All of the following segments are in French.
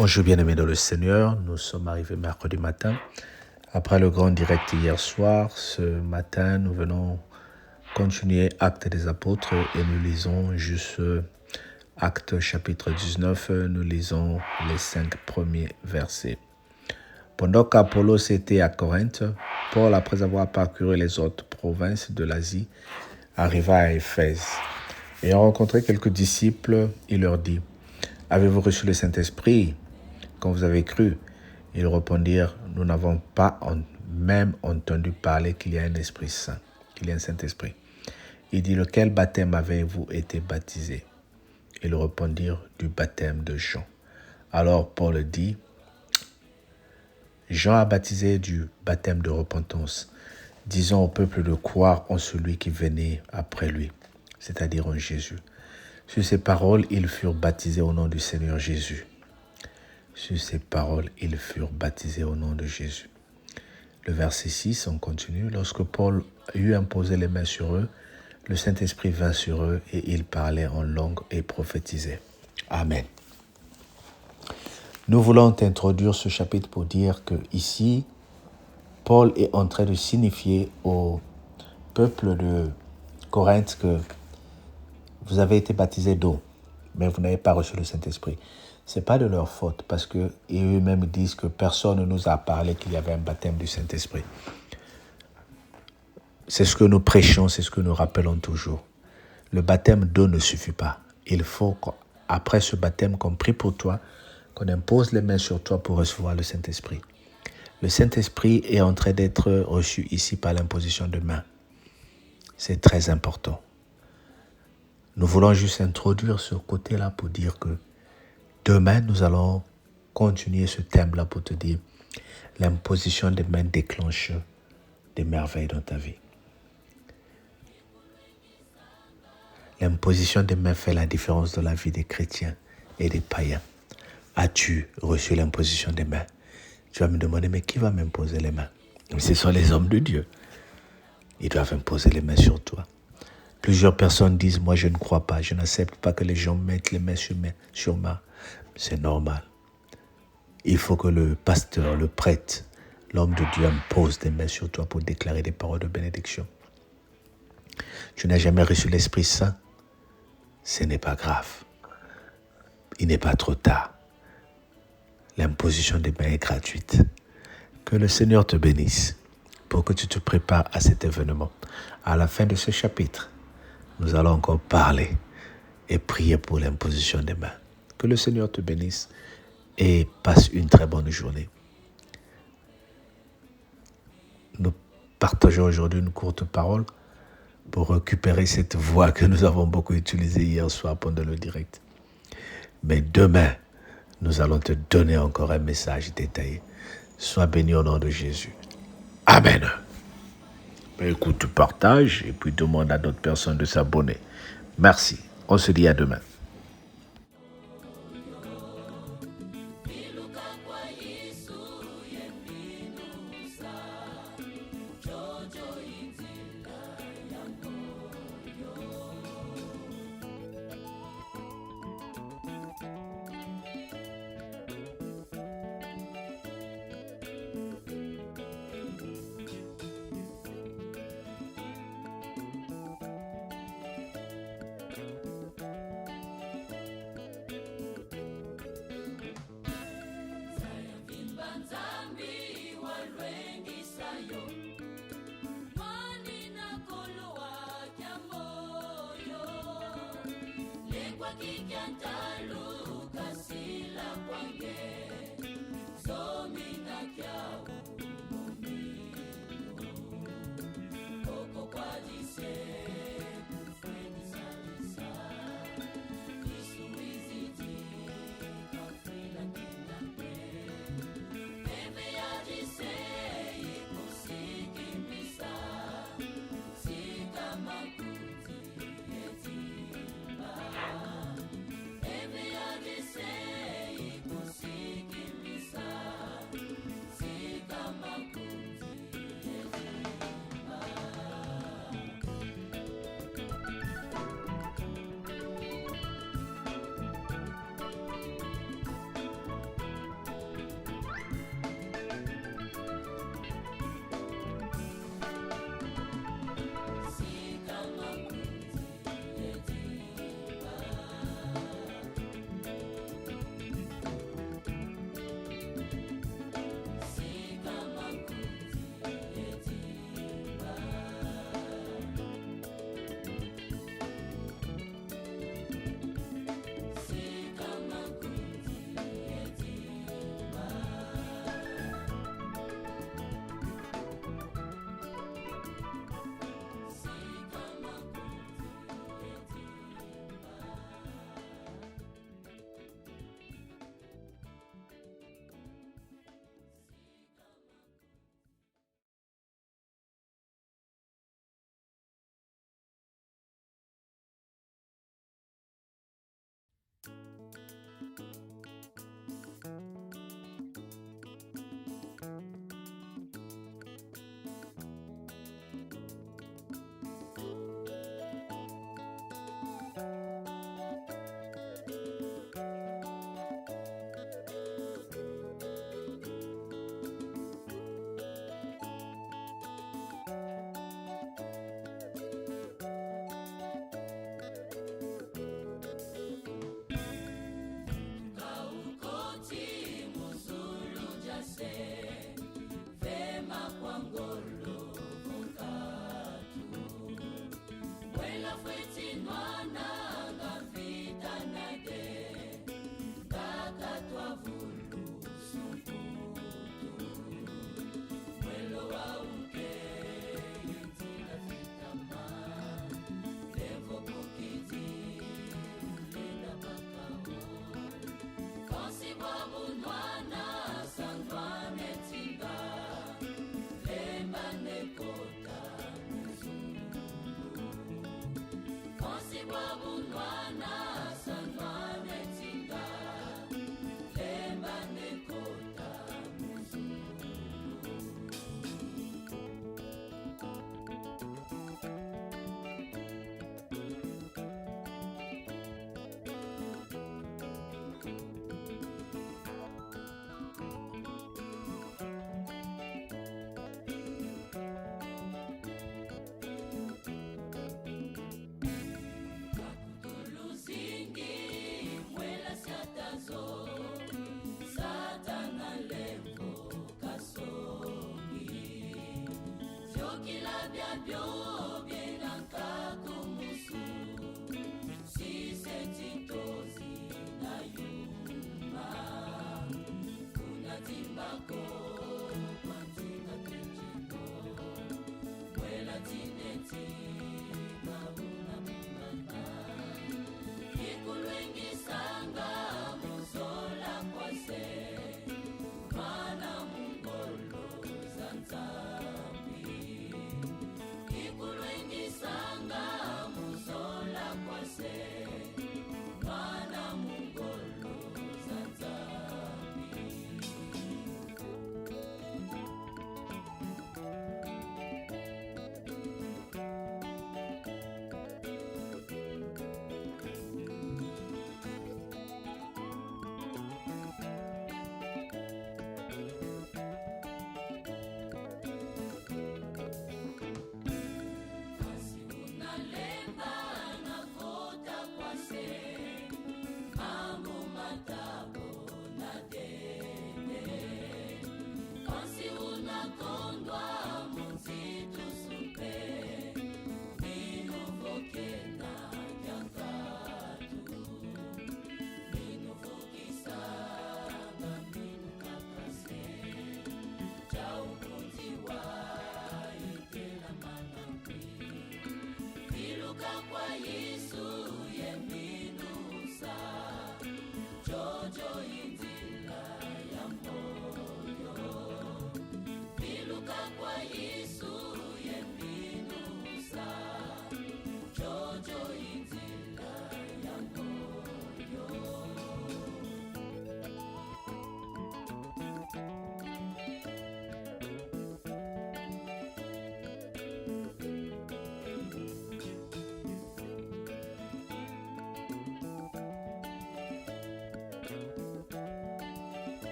Bonjour bien-aimés dans le Seigneur, nous sommes arrivés mercredi matin. Après le grand direct hier soir, ce matin nous venons continuer Actes des Apôtres et nous lisons juste Actes chapitre 19, nous lisons les 5 premiers versets. Pendant qu'Apollos était à Corinthe, Paul, après avoir parcouru les autres provinces de l'Asie, arriva à Éphèse. Ayant rencontré quelques disciples, il leur dit : « Avez-vous reçu le Saint-Esprit quand vous avez cru ?» Ils répondirent : « Nous n'avons pas même entendu parler qu'il y a un Esprit Saint, qu'il y a un Saint-Esprit. » Il dit : « Lequel baptême avez-vous été baptisé ?» Ils répondirent : « Du baptême de Jean. » Alors Paul dit : « Jean a baptisé du baptême de repentance. Disons au peuple de croire en celui qui venait après lui, c'est-à-dire en Jésus. » Sur ces paroles, ils furent baptisés au nom du Seigneur Jésus. Sur ces paroles, ils furent baptisés au nom de Jésus. Le verset 6, on continue. Lorsque Paul eut imposé les mains sur eux, le Saint-Esprit vint sur eux et ils parlaient en langue et prophétisaient. Amen. Nous voulons introduire ce chapitre pour dire que ici, Paul est en train de signifier au peuple de Corinthe que vous avez été baptisés d'eau, mais vous n'avez pas reçu le Saint-Esprit. Ce n'est pas de leur faute parce qu'eux-mêmes disent que personne ne nous a parlé qu'il y avait un baptême du Saint-Esprit. C'est ce que nous prêchons, c'est ce que nous rappelons toujours. Le baptême d'eau ne suffit pas. Il faut qu'après ce baptême, qu'on prie pour toi, qu'on impose les mains sur toi pour recevoir le Saint-Esprit. Le Saint-Esprit est en train d'être reçu ici par l'imposition de mains. C'est très important. Nous voulons juste introduire ce côté-là pour dire que demain, nous allons continuer ce thème-là pour te dire l'imposition des mains déclenche des merveilles dans ta vie. L'imposition des mains fait la différence dans la vie des chrétiens et des païens. As-tu reçu l'imposition des mains? Tu vas me demander, mais qui va m'imposer les mains? Ce sont les hommes de Dieu. Ils doivent imposer les mains sur toi. Plusieurs personnes disent, moi je ne crois pas, je n'accepte pas que les gens mettent les mains sur moi. C'est normal. Il faut que le pasteur, le prêtre, l'homme de Dieu impose des mains sur toi pour déclarer des paroles de bénédiction. Tu n'as jamais reçu l'Esprit Saint? Ce n'est pas grave. Il n'est pas trop tard. L'imposition des mains est gratuite. Que le Seigneur te bénisse pour que tu te prépares à cet événement. À la fin de ce chapitre, nous allons encore parler et prier pour l'imposition des mains. Que le Seigneur te bénisse et passe une très bonne journée. Nous partageons aujourd'hui une courte parole pour récupérer cette voix que nous avons beaucoup utilisée hier soir pendant le direct. Mais demain, nous allons te donner encore un message détaillé. Sois béni au nom de Jésus. Amen. Écoute, partage et puis demande à d'autres personnes de s'abonner. Merci. On se dit à demain.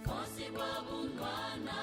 Konsi bwa bunwana